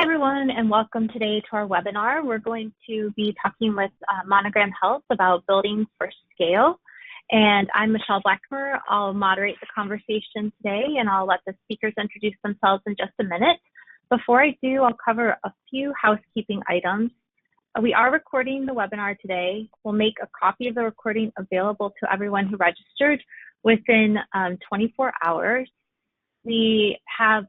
Hi, everyone, and welcome today to our webinar. We're going to be talking with Monogram Health about building for scale. And I'm Michelle Blackmer. I'll moderate the conversation today, and I'll let the speakers introduce themselves in just a minute. Before I do, I'll cover a few housekeeping items. We are recording the webinar today. We'll make a copy of the recording available to everyone who registered within 24 hours. We have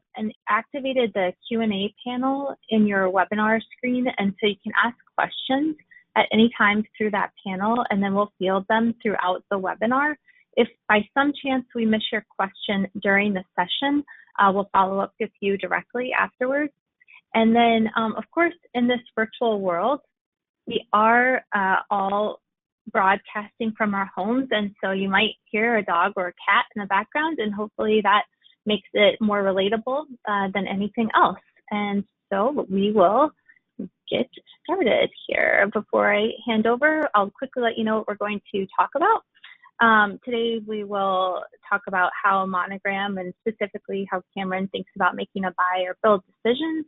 activated the Q&A panel in your webinar screen, and so you can ask questions at any time through that panel, and then we'll field them throughout the webinar. If by some chance we miss your question during the session, we'll follow up with you directly afterwards. And then, of course, in this virtual world, we are all broadcasting from our homes, and so you might hear a dog or a cat in the background, and hopefully that makes it more relatable than anything else. And so we will get started here. Before I hand over, I'll quickly let you know what we're going to talk about. Today we will talk about how Monogram, and specifically how Cameron thinks about making a buy or build decisions,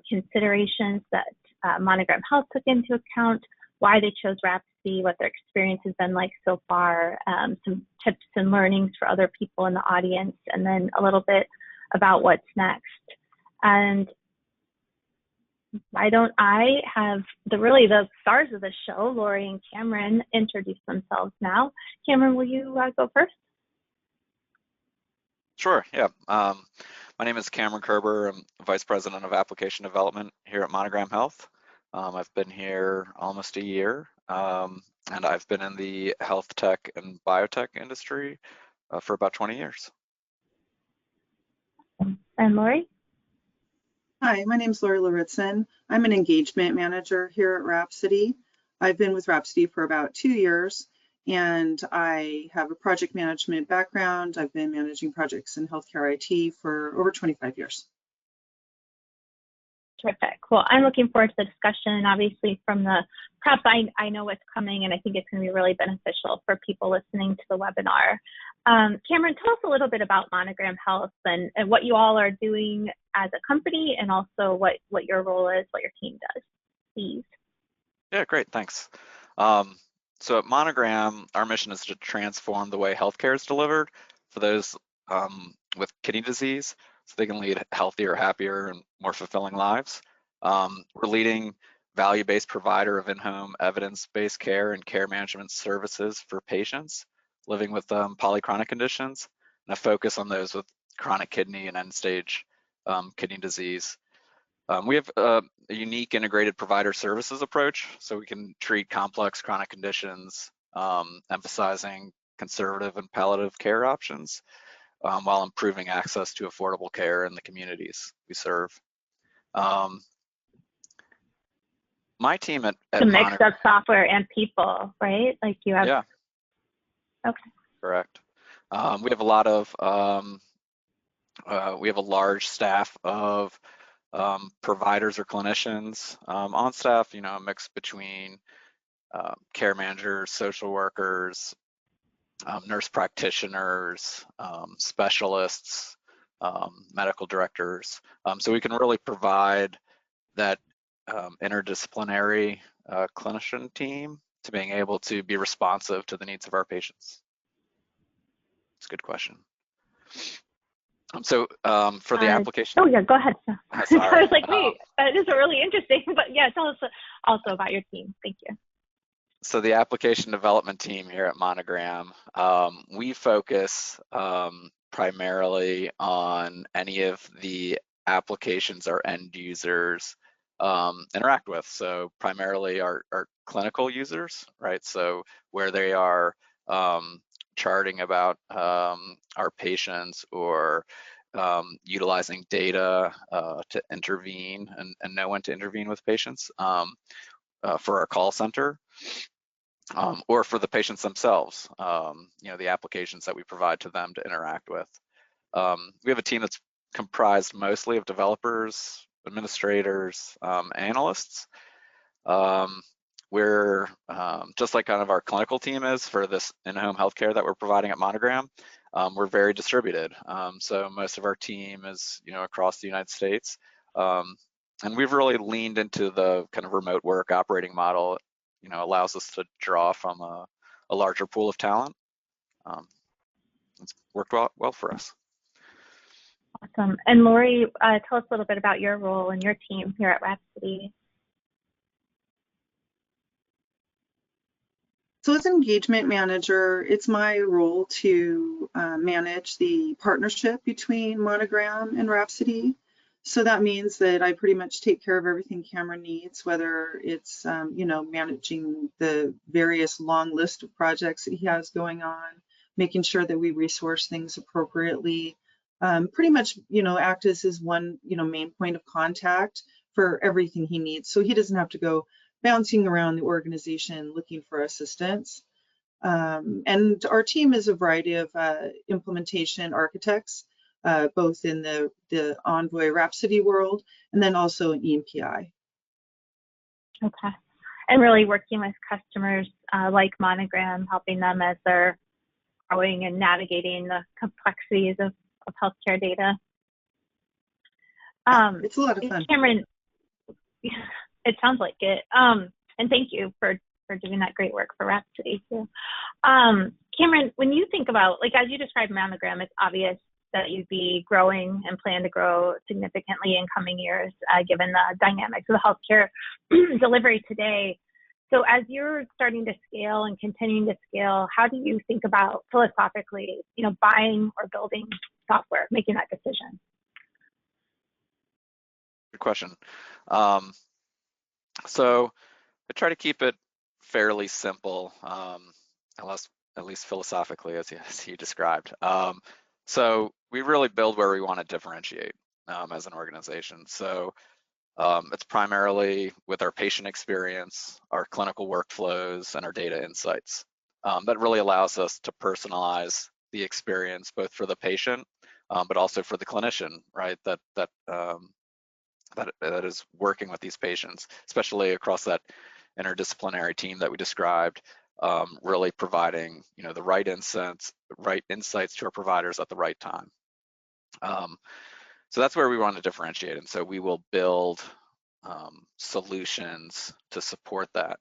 considerations that Monogram Health took into account, why they chose Rhapsody, what their experience has been like so far, some tips and learnings for other people in the audience, and then a little bit about what's next. And why don't I have the stars of the show, Lori and Cameron, introduce themselves now. Cameron, will you go first? Sure, yeah. My name is Cameron Kerber. I'm Vice President of Application Development here at Monogram Health. I've been here almost a year, and I've been in the health tech and biotech industry for about 20 years. And Lori? Hi, my name is Lori Lauritzen. I'm an engagement manager here at Rhapsody. I've been with Rhapsody for about 2 years, and I have a project management background. I've been managing projects in healthcare IT for over 25 years. Terrific. Well, I'm looking forward to the discussion, and obviously from the prep, I know what's coming, and I think it's going to be really beneficial for people listening to the webinar. Cameron, tell us a little bit about Monogram Health and what you all are doing as a company, and also what your role is, what your team does, please. Yeah, great, thanks. So at Monogram, our mission is to transform the way healthcare is delivered for those with kidney disease, so they can lead healthier, happier, and more fulfilling lives. We're leading value-based provider of in-home evidence-based care and care management services for patients living with polychronic conditions, and a focus on those with chronic kidney and end-stage kidney disease. We have a unique integrated provider services approach, so we can treat complex chronic conditions, emphasizing conservative and palliative care options, while improving access to affordable care in the communities we serve. My team at a mix of software and people, right? Like you have. Yeah. Okay. Correct. We have a lot of we have a large staff of providers or clinicians on staff. You know, a mix between care managers, social workers, nurse practitioners, specialists, medical directors. So we can really provide that interdisciplinary clinician team to being able to be responsive to the needs of our patients. It's a good question. So for the application. Oh yeah, go ahead. Sorry. I was like, wait, that is really interesting. But yeah, tell us also about your team. Thank you. So the application development team here at Monogram, we focus primarily on any of the applications our end users interact with. So primarily our clinical users, right? So where they are charting about our patients or utilizing data to intervene and know when to intervene with patients for our call center. Or for the patients themselves, you know, the applications that we provide to them to interact with. We have a team that's comprised mostly of developers, administrators, analysts. We're just like kind of our clinical team is for this in-home healthcare that we're providing at Monogram. We're very distributed. So most of our team is, you know, across the United States. And we've really leaned into the kind of remote work operating model. Allows us to draw from a larger pool of talent. It's worked well for us. Awesome. And Lori, tell us a little bit about your role and your team here at Rhapsody. So as an engagement manager, it's my role to manage the partnership between Monogram and Rhapsody. So that means that I pretty much take care of everything Cameron needs, whether it's, managing the various long list of projects that he has going on, making sure that we resource things appropriately, pretty much, act as his one, main point of contact for everything he needs. So he doesn't have to go bouncing around the organization looking for assistance. And our team is a variety of implementation architects, both in the Envoy Rhapsody world and then also in EMPI. Okay. And really working with customers like Monogram, helping them as they're growing and navigating the complexities of healthcare data. It's a lot of fun. Cameron, it sounds like it. And thank you for doing that great work for Rhapsody too. Cameron, when you think about, like, as you described Monogram, it's obvious that you'd be growing and plan to grow significantly in coming years, given the dynamics of the healthcare delivery today. So as you're starting to scale and continuing to scale, how do you think about philosophically, buying or building software, making that decision? Good question. So I try to keep it fairly simple, at least philosophically, as you described. So we really build where we want to differentiate as an organization. So it's primarily with our patient experience, our clinical workflows, and our data insights. That really allows us to personalize the experience both for the patient, but also for the clinician, right? That is working with these patients, especially across that interdisciplinary team that we described, really providing the right insights to our providers at the right time. So that's where we want to differentiate, and so we will build solutions to support that,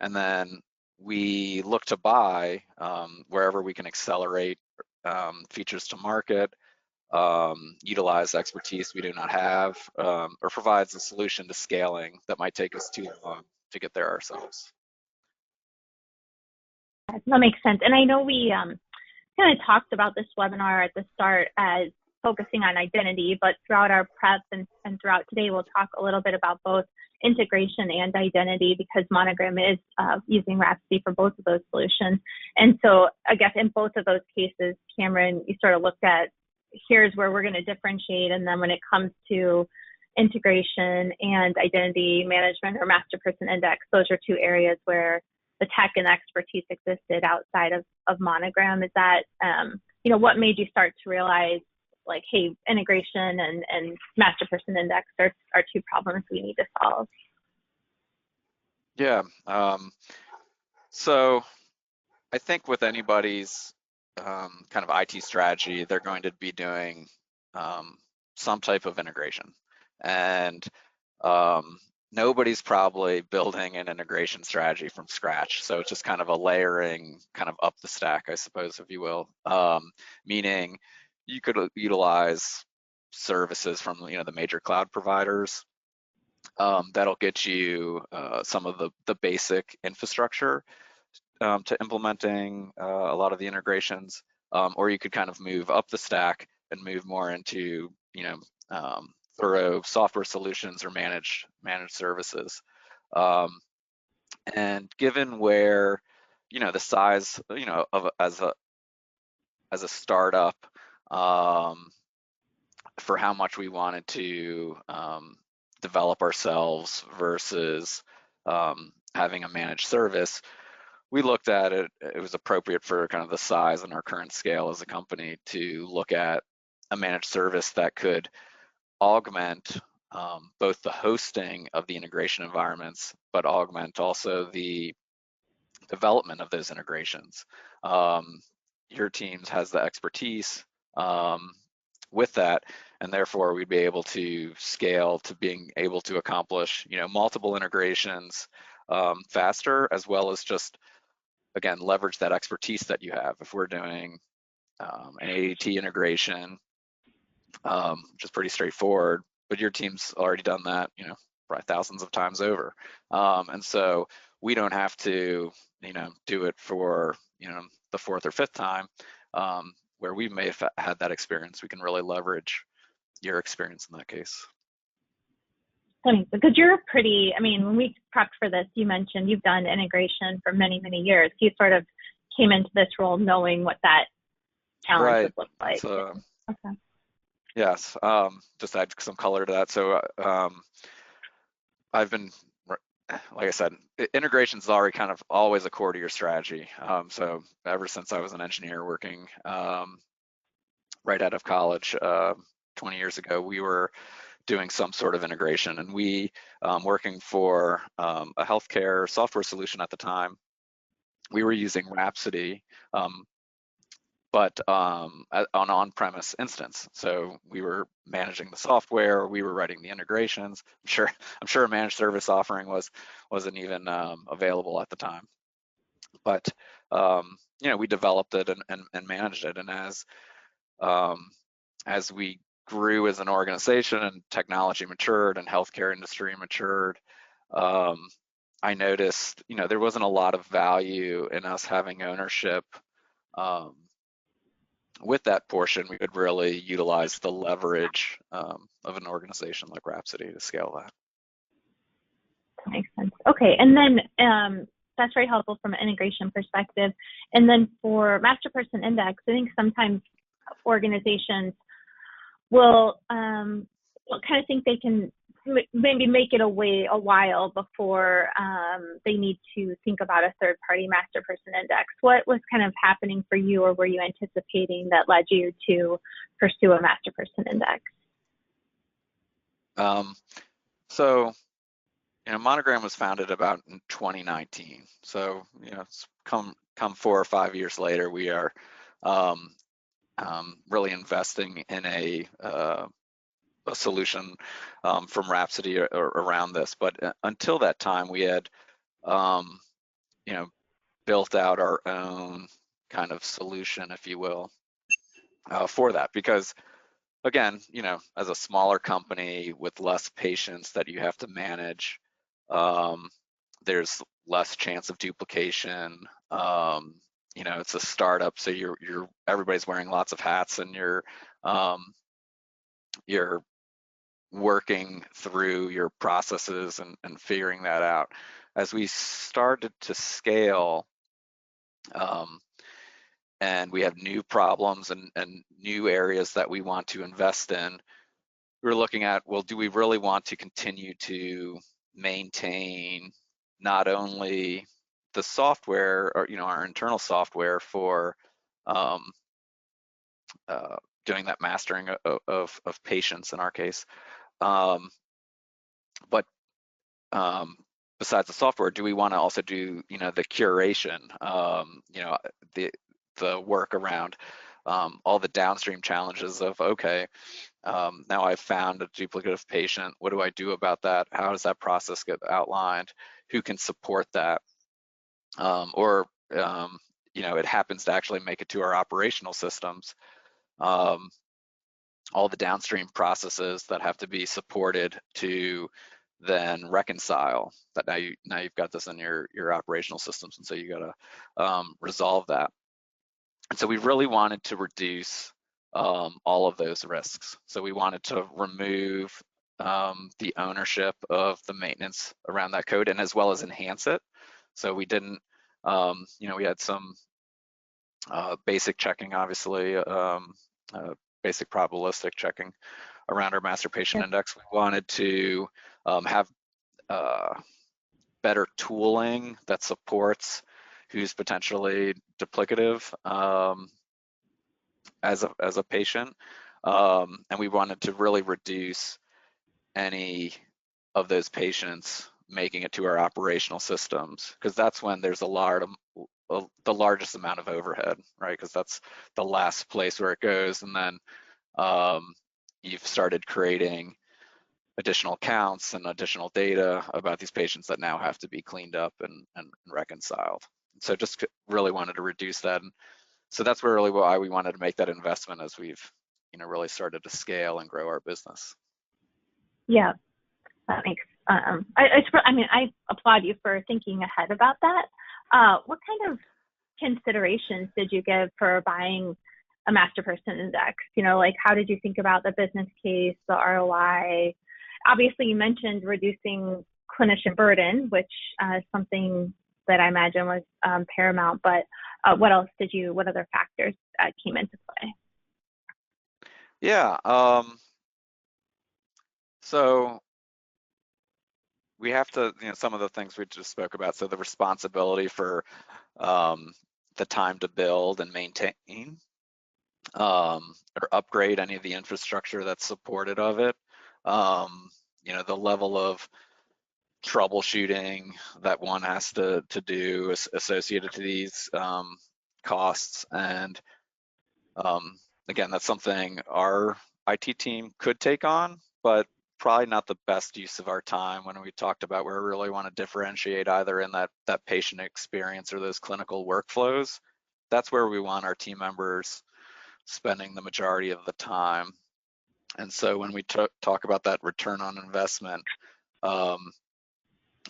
and then we look to buy wherever we can accelerate features to market, utilize expertise we do not have, or provides a solution to scaling that might take us too long to get there ourselves. That makes sense. And I know we kind of talked about this webinar at the start as focusing on identity, but throughout our prep and throughout today, we'll talk a little bit about both integration and identity, because Monogram is using Rhapsody for both of those solutions. And so I guess in both of those cases, Cameron, you sort of looked at, here's where we're going to differentiate. And then when it comes to integration and identity management or master person index, those are two areas where the tech and expertise existed outside of Monogram. Is that, what made you start to realize, like, hey, integration and master person index are two problems we need to solve? Yeah. So I think with anybody's kind of IT strategy, they're going to be doing some type of integration. And nobody's probably building an integration strategy from scratch. So it's just kind of a layering, kind of up the stack, I suppose, if you will, meaning you could utilize services from the major cloud providers. That'll get you some of the basic infrastructure to implementing a lot of the integrations, or you could kind of move up the stack and move more into thorough software solutions or managed services. And given where the size of as a startup, for how much we wanted to develop ourselves versus having a managed service, we looked at it. It was appropriate for kind of the size and our current scale as a company to look at a managed service that could augment both the hosting of the integration environments, but augment also the development of those integrations. Your teams has the expertise with that, and therefore we'd be able to scale to being able to accomplish, multiple integrations faster, as well as just, again, leverage that expertise that you have. If we're doing an ADT integration, which is pretty straightforward, but your team's already done that, probably thousands of times over. And so we don't have to, do it for, the fourth or fifth time, where we may have had that experience. We can really leverage your experience in that case. Because you're pretty, when we prepped for this, you mentioned you've done integration for many, many years. You sort of came into this role knowing what that challenge would look like. So, okay. Yes, just add some color to that. So I've been, like I said, integration is already kind of always a core to your strategy. So ever since I was an engineer working right out of college 20 years ago, we were doing some sort of integration, and we working for a healthcare software solution at the time. We were using Rhapsody, but on on-premise instance. So we were managing the software, we were writing the integrations. I'm sure a managed service offering wasn't even available at the time. But we developed it and managed it, and as we grew as an organization and technology matured and healthcare industry matured, I noticed, there wasn't a lot of value in us having ownership. With that portion, we could really utilize the leverage of an organization like Rhapsody to scale that. That makes sense. Okay, and then that's very helpful from an integration perspective. And then for Master Person Index, I think sometimes organizations will kind of think they can maybe make it a while before they need to think about a third-party Master Person Index. What was kind of happening for you, or were you anticipating that led you to pursue a Master Person Index? So, Monogram was founded about in 2019. So, it's come 4 or 5 years later, we are really investing in a solution from Rhapsody or around this. But until that time, we had, built out our own kind of solution, if you will, for that. Because again, as a smaller company with less patients that you have to manage, there's less chance of duplication. It's a startup, so everybody's wearing lots of hats, and you're working through your processes and figuring that out. As we started to scale, and we have new problems and new areas that we want to invest in, we're looking at, well, do we really want to continue to maintain not only the software or our internal software for doing that mastering of patients in our case, but besides the software, do we want to also do the curation, the work around all the downstream challenges of, okay, now I've found a duplicative patient. What do I do about that? How does that process get outlined? Who can support that? Or it happens to actually make it to our operational systems. All the downstream processes that have to be supported to then reconcile that. Now you've got this in your operational systems, and so you got to resolve that. And so we really wanted to reduce all of those risks. So we wanted to remove the ownership of the maintenance around that code, and as well as enhance it. So we didn't, we had some basic checking, obviously, basic probabilistic checking around our master patient index. We wanted to have better tooling that supports who's potentially duplicative as a patient, and we wanted to really reduce any of those patients making it to our operational systems, because that's when there's the largest amount of overhead, right? Because that's the last place where it goes, and then you've started creating additional counts and additional data about these patients that now have to be cleaned up and reconciled. So just really wanted to reduce that. And so that's really why we wanted to make that investment as we've, really started to scale and grow our business. Yeah, that makes, I mean, I applaud you for thinking ahead about that. What kind of considerations did you give for buying a master person index? Like, how did you think about the business case, the ROI? Obviously, you mentioned reducing clinician burden, which is something that I imagine was paramount, but what other factors came into play? Yeah, so we have to, some of the things we just spoke about. So the responsibility for the time to build and maintain or upgrade any of the infrastructure that's supported of it. The level of troubleshooting that one has to do associated to these costs. And again, that's something our IT team could take on, but probably not the best use of our time when we talked about where we really want to differentiate either in that patient experience or those clinical workflows. That's where we want our team members spending the majority of the time. And so when we talk about that return on investment,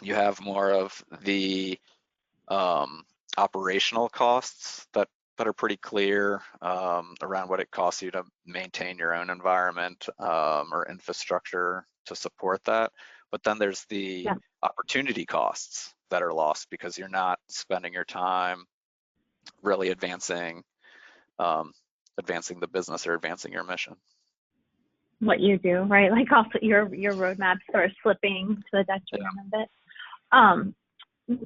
you have more of the operational costs that are pretty clear around what it costs you to maintain your own environment or infrastructure to support that. But then there's the opportunity costs that are lost because you're not spending your time really advancing the business or advancing your mission. What you do, right? Like also your roadmap sort of slipping to the detriment of it.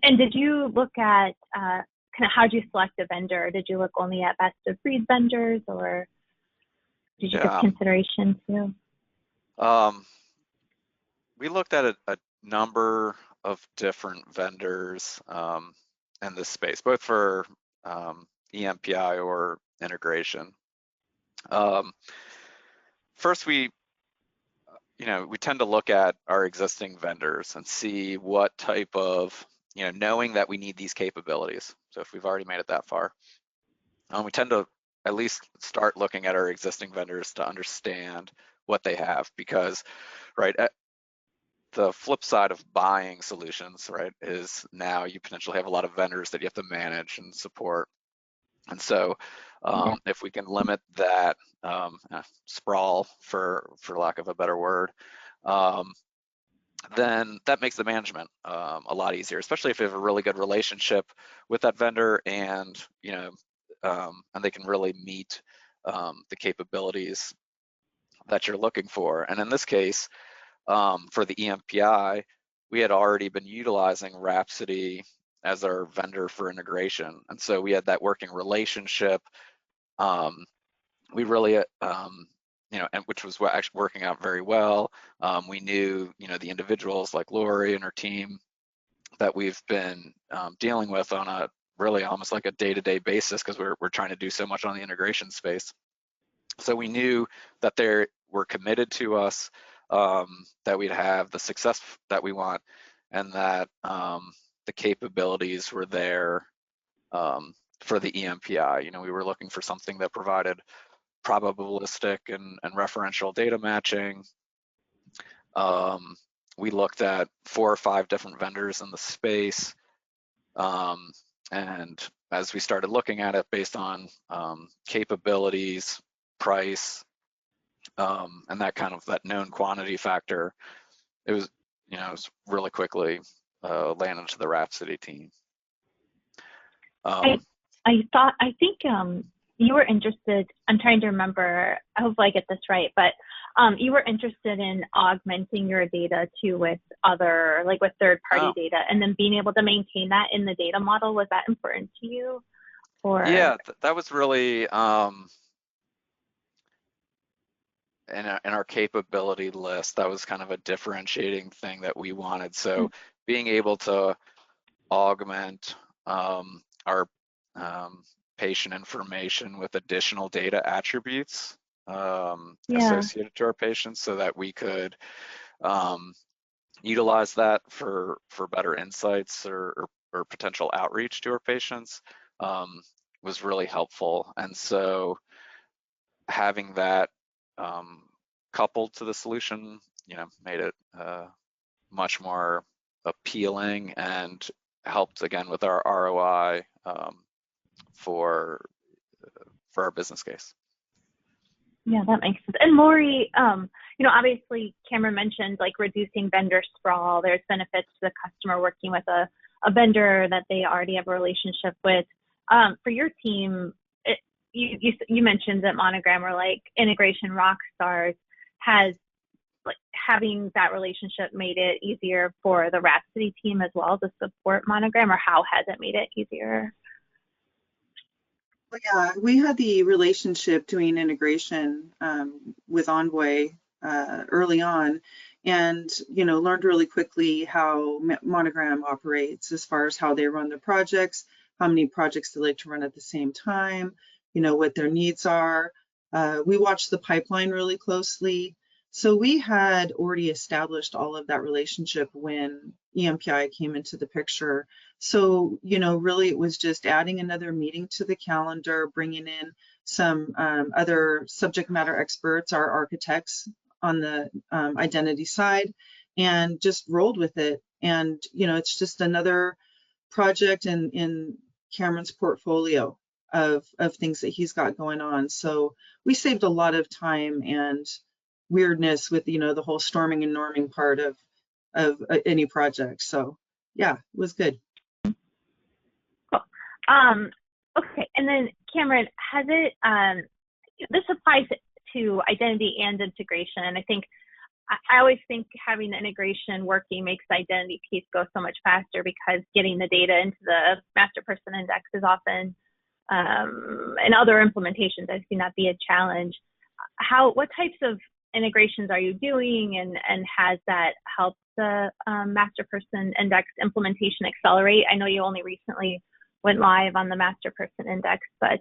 And did you look at kind of how did you select a vendor? Did you look only at best of breed vendors, or did you give consideration to? We looked at a number of different vendors in this space, both for EMPI or integration. First, we tend to look at our existing vendors and see what type of, knowing that we need these capabilities. So if we've already made it that far, we tend to at least start looking at our existing vendors to understand what they have, because, right, the flip side of buying solutions, right, is now you potentially have a lot of vendors that you have to manage and support. And so if we can limit that sprawl, for lack of a better word, then that makes the management a lot easier, especially if you have a really good relationship with that vendor and, and they can really meet the capabilities that you're looking for. And in this case, for the EMPI, we had already been utilizing Rhapsody as our vendor for integration. And so we had that working relationship. We really, and which was actually working out very well. We knew, the individuals like Lori and her team that we've been dealing with on a really almost like a day-to-day basis, because we're trying to do so much on the integration space. So we knew that they were committed to us, that we'd have the success that we want, and that the capabilities were there for the EMPI. We were looking for something that provided probabilistic and referential data matching. We looked at 4 or 5 different vendors in the space. And as we started looking at it based on capabilities, price, and that kind of that known quantity factor, it was, it was really quickly landed to the Rhapsody team. I think you were interested, I'm trying to remember, I hope I get this right, but you were interested in augmenting your data too with with third-party data, and then being able to maintain that in the data model. Was that important to you? Or yeah, that was really in our capability list. That was kind of a differentiating thing that we wanted. So being able to augment our patient information with additional data attributes associated to our patients so that we could utilize that for better insights or potential outreach to our patients was really helpful. And so having that coupled to the solution, made it much more appealing and helped again with our ROI for our business case. Yeah, that makes sense. And Lori, obviously Cameron mentioned like reducing vendor sprawl. There's benefits to the customer working with a vendor that they already have a relationship with. For your team, you mentioned that Monogram are like integration rock stars. Has like having that relationship made it easier for the Rhapsody team as well to support Monogram, or how has it made it easier? Yeah, we had the relationship doing integration with Envoy early on, and learned really quickly how Monogram operates as far as how they run their projects, how many projects they like to run at the same time, what their needs are. We watched the pipeline really closely. So we had already established all of that relationship when EMPI came into the picture. So, really it was just adding another meeting to the calendar, bringing in some other subject matter experts, our architects on the identity side, and just rolled with it. And, it's just another project in Cameron's portfolio of things that he's got going on. So we saved a lot of time and weirdness with, the whole storming and norming part of any project. So yeah, it was good. Cool. Okay, and then Cameron, has it, this applies to identity and integration. And I think, I always think having the integration working makes the identity piece go so much faster, because getting the data into the master person index is often, in other implementations, I've seen that be a challenge. What types of integrations are you doing, and has that helped the master person index implementation accelerate? I know you only recently went live on the master person index, but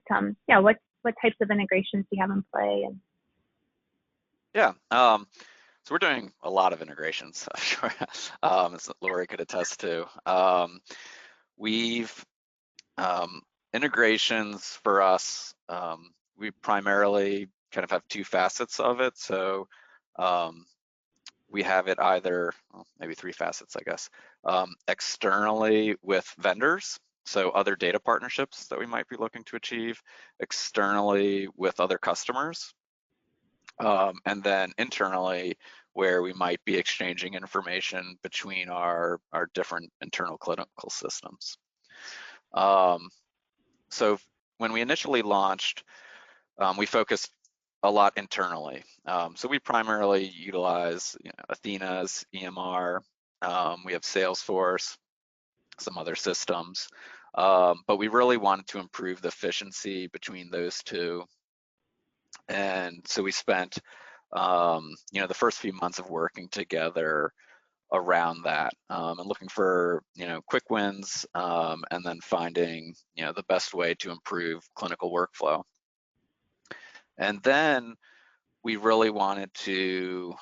what types of integrations do you have in play? So we're doing a lot of integrations, I'm sure, as Lori could attest to. We've integrations for us, we primarily kind of have two facets of it. So we have it either, maybe three facets, I guess, externally with vendors, so other data partnerships that we might be looking to achieve, externally with other customers, and then internally where we might be exchanging information between our different internal clinical systems. So when we initially launched, we focused a lot internally. So we primarily utilize Athena's EMR. We have Salesforce, some other systems, but we really wanted to improve the efficiency between those two. And so we spent, the first few months of working together around that, and looking for, quick wins, and then finding, the best way to improve clinical workflow. And then we really wanted to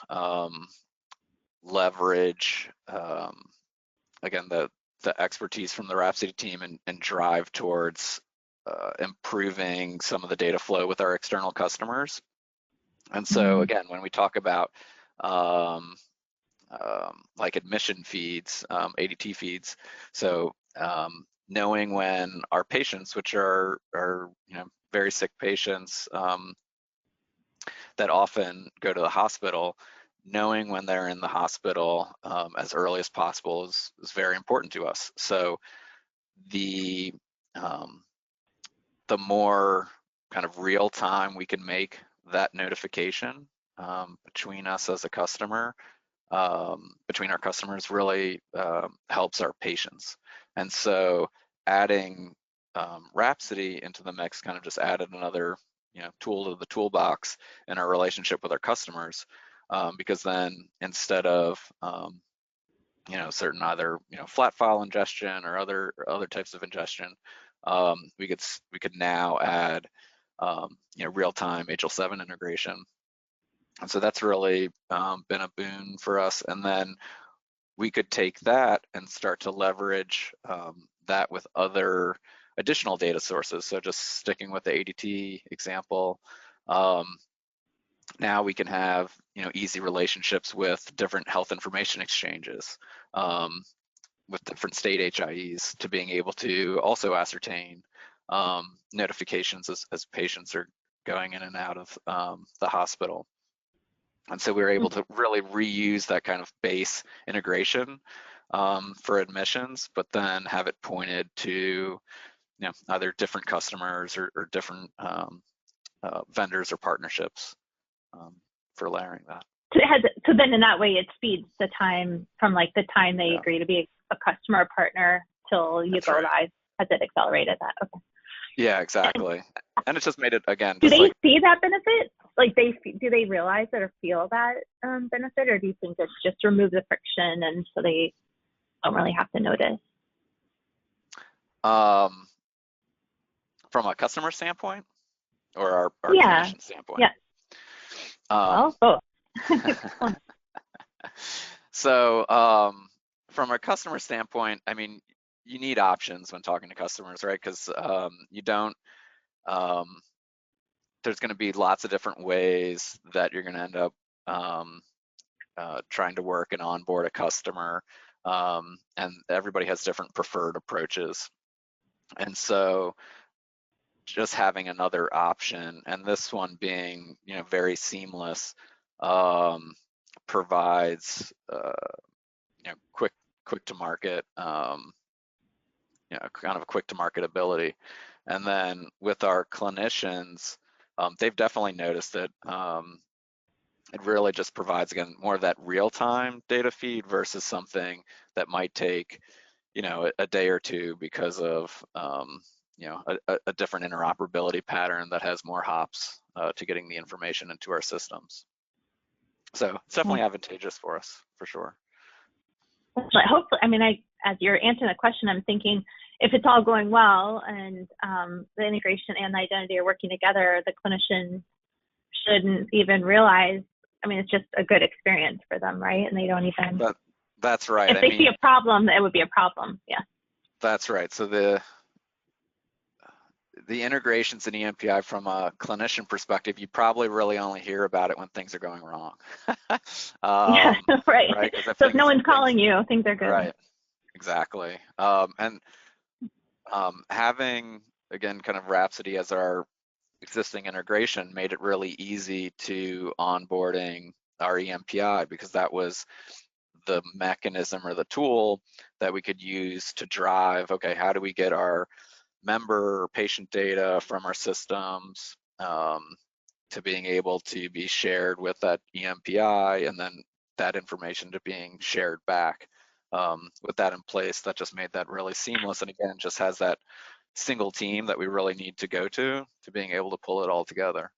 leverage, again, the expertise from the Rhapsody team and drive towards improving some of the data flow with our external customers. And so again, when we talk about like admission feeds, ADT feeds, so knowing when our patients, which are very sick patients that often go to the hospital, knowing when they're in the hospital as early as possible is very important to us. So the more kind of real time we can make that notification between us as a customer, between our customers, really helps our patients. And so adding Rhapsody into the mix kind of just added another tool to the toolbox in our relationship with our customers, because then instead of certain either flat file ingestion or other types of ingestion, we could now add real-time HL7 integration. And so that's really been a boon for us. And then we could take that and start to leverage that with other additional data sources. So just sticking with the ADT example, now we can have easy relationships with different health information exchanges, with different state HIEs, to being able to also ascertain notifications as patients are going in and out of the hospital. And so we were able to really reuse that kind of base integration for admissions, but then have it pointed to either different customers or different vendors or partnerships for layering that. So then in that way, it speeds the time from like the time they agree to be a customer or partner till you go live. Has it accelerated that? Okay. Yeah, exactly. And it's just made it, again, do they see that benefit? Like do they realize that or feel that benefit, or do you think it's just remove the friction and so they don't really have to notice? From a customer standpoint or our clinician standpoint? Yeah. Well, both. So from a customer standpoint, I mean, you need options when talking to customers, right? Because you don't, there's going to be lots of different ways that you're going to end up trying to work and onboard a customer, and everybody has different preferred approaches. And so just having another option, and this one being very seamless, provides quick to market, kind of a quick to market ability. And then with our clinicians, they've definitely noticed that it really just provides, again, more of that real-time data feed versus something that might take a day or two because of a different interoperability pattern that has more hops to getting the information into our systems. So it's definitely advantageous for us, for sure. Hopefully, I mean, as you're answering the question, I'm thinking if it's all going well and the integration and the identity are working together, the clinician shouldn't even realize. I mean, it's just a good experience for them, right? And they don't even. That's right. If they see a problem, it would be a problem. Yeah. That's right. So the integrations in EMPI from a clinician perspective, you probably really only hear about it when things are going wrong. Yeah, right. Right? So if no one's calling you, things are good. Right. Exactly. Having, again, kind of Rhapsody as our existing integration made it really easy to onboarding our EMPI, because that was the mechanism or the tool that we could use to drive, okay, how do we get our member or patient data from our systems to being able to be shared with that EMPI, and then that information to being shared back. With that in place, that just made that really seamless, and again, just has that single team that we really need to go to being able to pull it all together.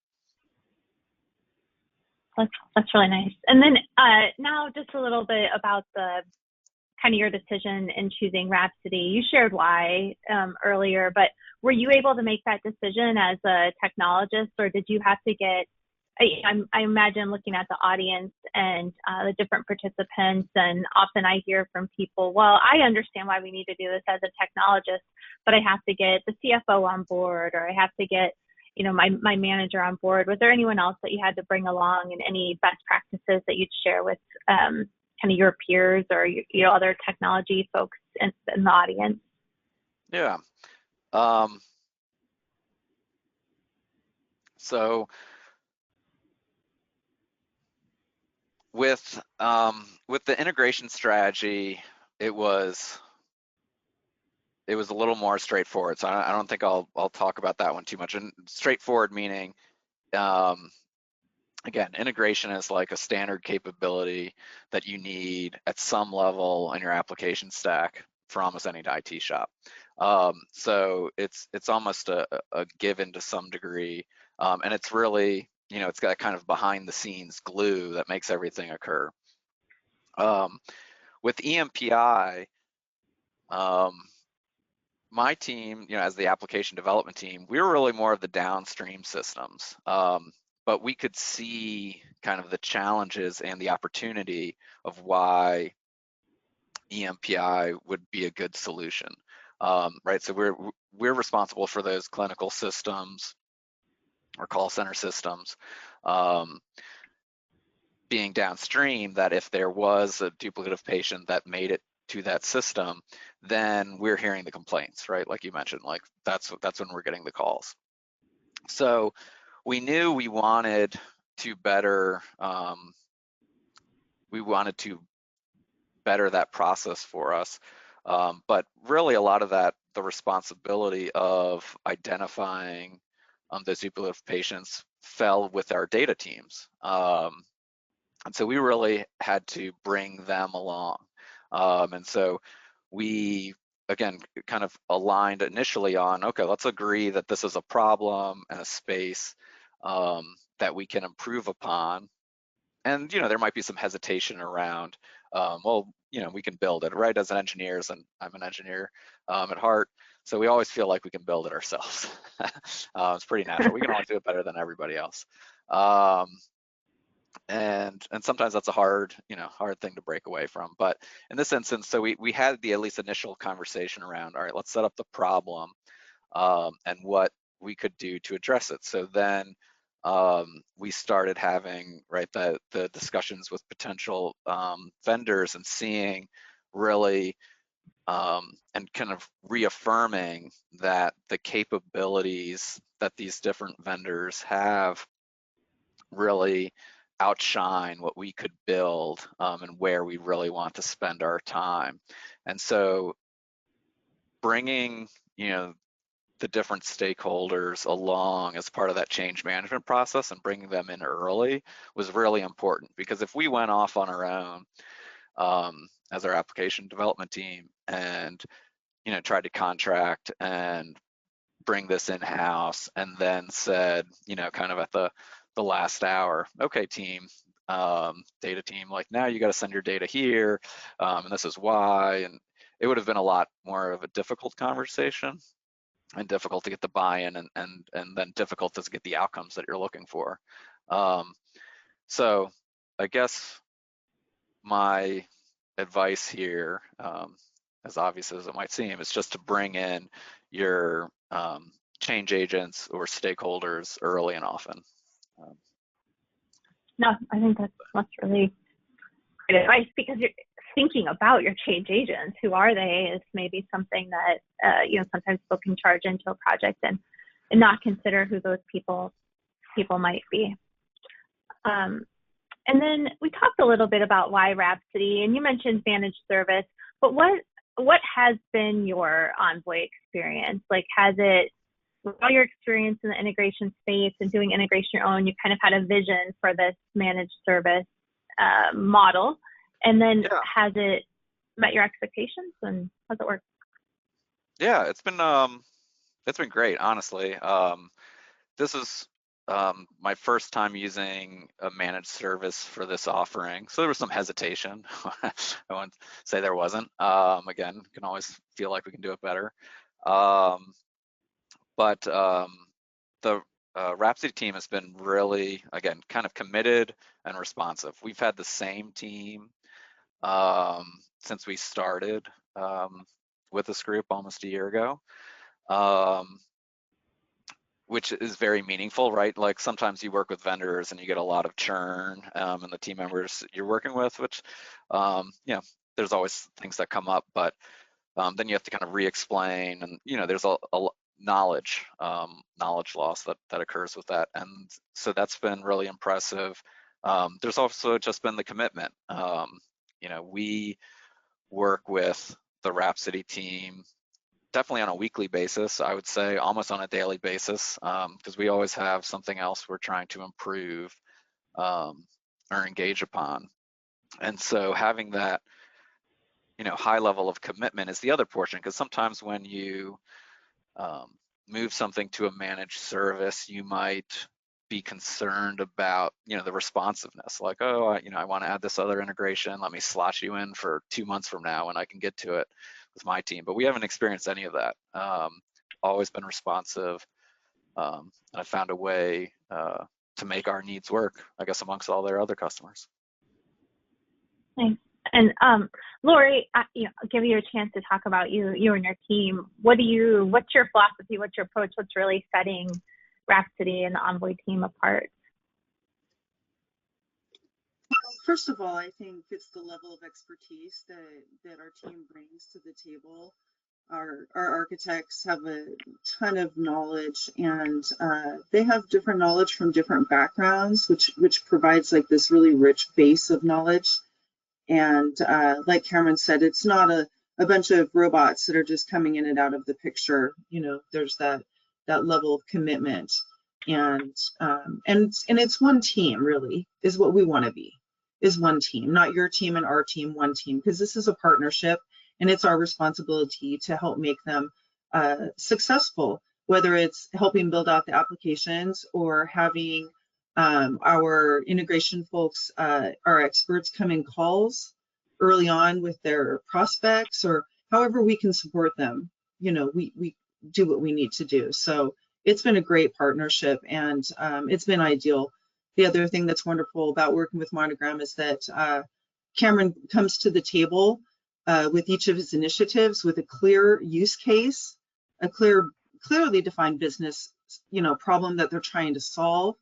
That's really nice. And then now just a little bit about the kind of your decision in choosing Rhapsody. You shared why earlier, but were you able to make that decision as a technologist, or did you have to get, I imagine looking at the audience and the different participants, and often I hear from people, well, I understand why we need to do this as a technologist, but I have to get the CFO on board, or I have to get my manager on board. Was there anyone else that you had to bring along, and any best practices that you'd share with kind of your peers or other technology folks in the audience? Yeah. So with the integration strategy, it was a little more straightforward. So I don't think I'll talk about that one too much. And straightforward meaning, again, integration is like a standard capability that you need at some level in your application stack for almost any IT shop. So it's almost a given to some degree, and it's really, it's got kind of behind the scenes glue that makes everything occur. With EMPI, my team, as the application development team, we were really more of the downstream systems, but we could see kind of the challenges and the opportunity of why EMPI would be a good solution, right? So we're responsible for those clinical systems or call center systems, being downstream, that if there was a duplicative patient that made it to that system, then we're hearing the complaints, right? Like you mentioned, like that's when we're getting the calls. So we knew we wanted to better that process for us, but really a lot of that, the responsibility of identifying those duplicative patients fell with our data teams. And so we really had to bring them along. And so we, again, kind of aligned initially on, okay, let's agree that this is a problem and a space that we can improve upon. And, there might be some hesitation around, well, we can build it, right? As an engineers, and I'm an engineer at heart, so we always feel like we can build it ourselves. It's pretty natural. We can always do it better than everybody else. And sometimes that's a hard thing to break away from. But in this instance, so we had the at least initial conversation around, all right, let's set up the problem and what we could do to address it. So then we started having, right, the discussions with potential vendors and seeing really and kind of reaffirming that the capabilities that these different vendors have really outshine what we could build and where we really want to spend our time. And so bringing, the different stakeholders along as part of that change management process and bringing them in early was really important, because if we went off on our own as our application development team and tried to contract and bring this in-house and then said, kind of at the last hour, okay, team, data team, like now you got to send your data here, and this is why, and it would have been a lot more of a difficult conversation and difficult to get the buy-in and then difficult to get the outcomes that you're looking for. So I guess my advice here, as obvious as it might seem, is just to bring in your change agents or stakeholders early and often. No, I think that's really great advice, because you're thinking about your change agents. Who are they? Is maybe something that sometimes people can charge into a project and not consider who those people might be. And then we talked a little bit about why Rhapsody, and you mentioned managed service, but what has been your Envoy experience? Like, has it, with all your experience in the integration space and doing integration your own, you kind of had a vision for this managed service model, and then has it met your expectations, and how's it work? Yeah, it's been great, honestly. This is my first time using a managed service for this offering, so there was some hesitation. I won't say there wasn't. Again, can always feel like we can do it better. But the Rhapsody team has been really, again, kind of committed and responsive. We've had the same team since we started with this group almost a year ago, which is very meaningful, right? Like sometimes you work with vendors and you get a lot of churn and the team members you're working with, which, there's always things that come up, but then you have to kind of re-explain, and there's a knowledge loss that occurs with that, and so that's been really impressive. There's also just been the commitment. We work with the Rhapsody team definitely on a weekly basis, I would say almost on a daily basis, because we always have something else we're trying to improve or engage upon. And so having that high level of commitment is the other portion, because sometimes when you move something to a managed service, you might be concerned about the responsiveness, like, oh, I want to add this other integration, let me slot you in for 2 months from now when I can get to it. my team, but we haven't experienced any of that. Always been responsive, and I found a way to make our needs work, I guess, amongst all their other customers. Thanks. And Lori, I'll give you a chance to talk about you and your team. What's your philosophy? What's your approach? What's really setting Rhapsody and the Envoy team apart? First of all, I think it's the level of expertise that our team brings to the table. Our architects have a ton of knowledge, and they have different knowledge from different backgrounds, which provides like this really rich base of knowledge. And like Cameron said, it's not a bunch of robots that are just coming in and out of the picture. You know, there's that level of commitment, and it's one team, really, is what we want to be, is one team, not your team and our team, one team, because this is a partnership, and it's our responsibility to help make them successful, whether it's helping build out the applications or having our integration folks, our experts, come in calls early on with their prospects, or however we can support them. You know, we do what we need to do. So it's been a great partnership, and it's been ideal. The other thing that's wonderful about working with Monogram is that Cameron comes to the table with each of his initiatives with a clear use case, a clearly defined business, problem that they're trying to solve.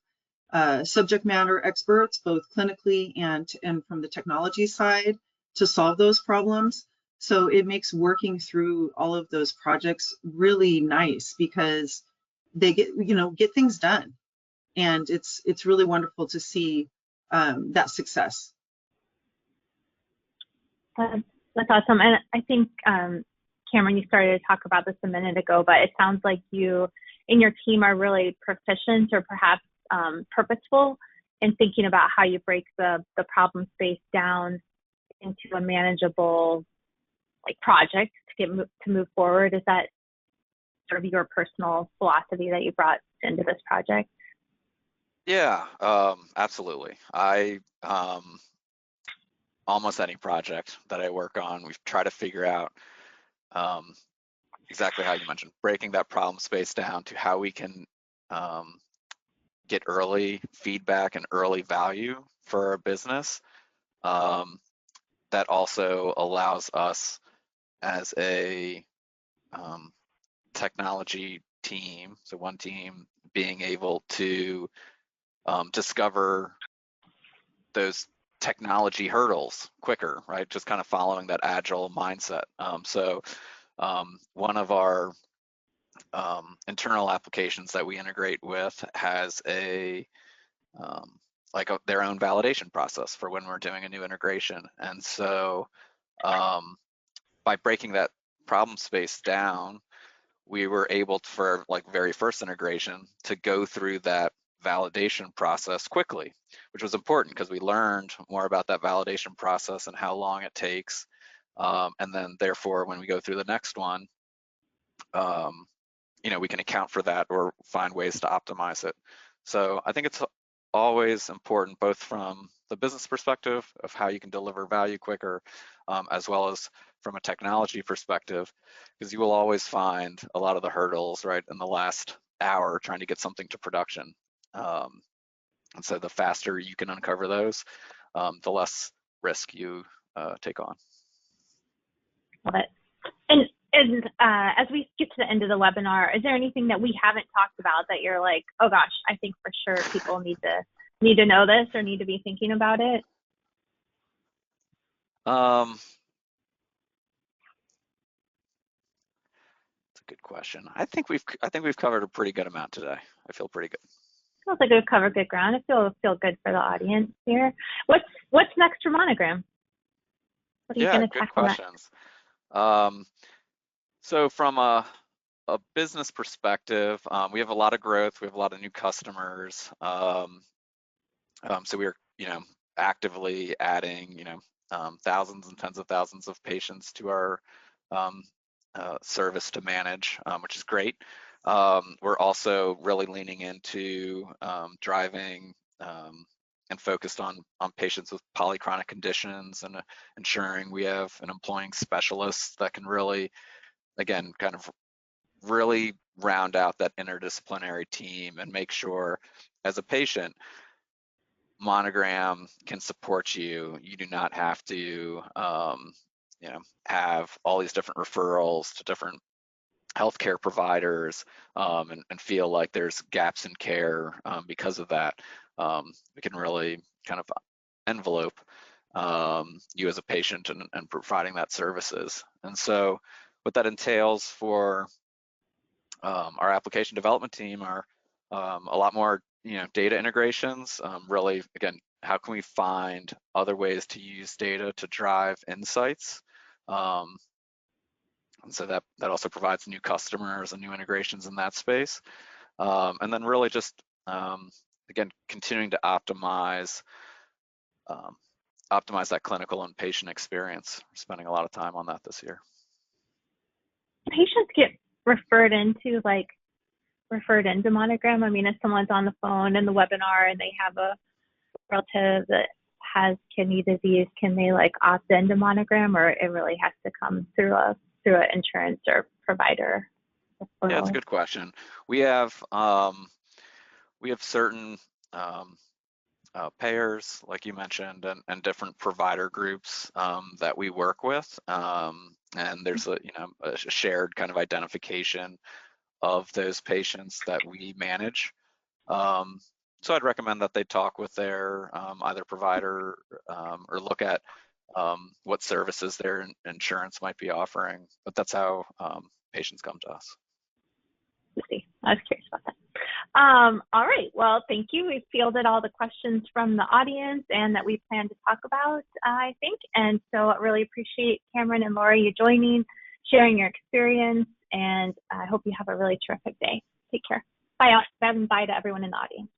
Subject matter experts, both clinically and from the technology side, to solve those problems. So it makes working through all of those projects really nice, because they get things done, and it's really wonderful to see that success. That's awesome. And I think, Cameron, you started to talk about this a minute ago, but it sounds like you and your team are really proficient, or perhaps purposeful, in thinking about how you break the problem space down into a manageable project to move forward. Is that sort of your personal philosophy that you brought into this project? Yeah, absolutely. I almost any project that I work on, we try to figure out exactly how you mentioned, breaking that problem space down to how we can get early feedback and early value for our business. That also allows us as a technology team, so one team, being able to discover those technology hurdles quicker, right? Just kind of following that agile mindset. So one of our internal applications that we integrate with has their own validation process for when we're doing a new integration. And so by breaking that problem space down, we were able to, for very first integration, to go through that validation process quickly, which was important because we learned more about that validation process and how long it takes. And then therefore, when we go through the next one, we can account for that or find ways to optimize it. So I think it's always important, both from the business perspective of how you can deliver value quicker, as well as from a technology perspective, because you will always find a lot of the hurdles right in the last hour trying to get something to production. And so the faster you can uncover those, the less risk you take on. Love it. And as we get to the end of the webinar, is there anything that we haven't talked about that you're like, oh gosh, I think for sure people need to know this or need to be thinking about it? That's a good question. I think we've covered a pretty good amount today. I feel pretty good. Feels like we've covered good ground. I feel good for the audience here. What's next for Monogram? What are you going to tackle next? Good questions. So from a business perspective, we have a lot of growth. We have a lot of new customers. So we're, actively adding, thousands and tens of thousands of patients to our service to manage, which is great. We're also really leaning into driving focused on patients with polychronic conditions, and ensuring we have an employing specialists that can really, again, kind of really round out that interdisciplinary team and make sure as a patient, Monogram can support you. You do not have to, you know, have all these different referrals to different healthcare providers, and feel like there's gaps in care because of that. We can really kind of envelope you as a patient and providing that services. And so what that entails for our application development team are a lot more, you know, data integrations. Really, again, how can we find other ways to use data to drive insights? And so that also provides new customers and new integrations in that space. And then really just, again, continuing to optimize that clinical and patient experience. We're spending a lot of time on that this year. Patients get referred into Monogram. I mean, if someone's on the phone in the webinar and they have a relative that has kidney disease, can they like opt into Monogram, or it really has to come through an insurance or provider? Yeah, that's a good question. We have certain payers, like you mentioned, and different provider groups that we work with, and there's a shared kind of identification of those patients that we manage. So I'd recommend that they talk with their either provider or look at what services their insurance might be offering. But that's how patients come to us. I was curious about that. All right. Well, thank you. We've fielded all the questions from the audience and that we plan to talk about, I think. And so I really appreciate Cameron and Laura, you joining, sharing your experience, and I hope you have a really terrific day. Take care. Bye, and bye to everyone in the audience.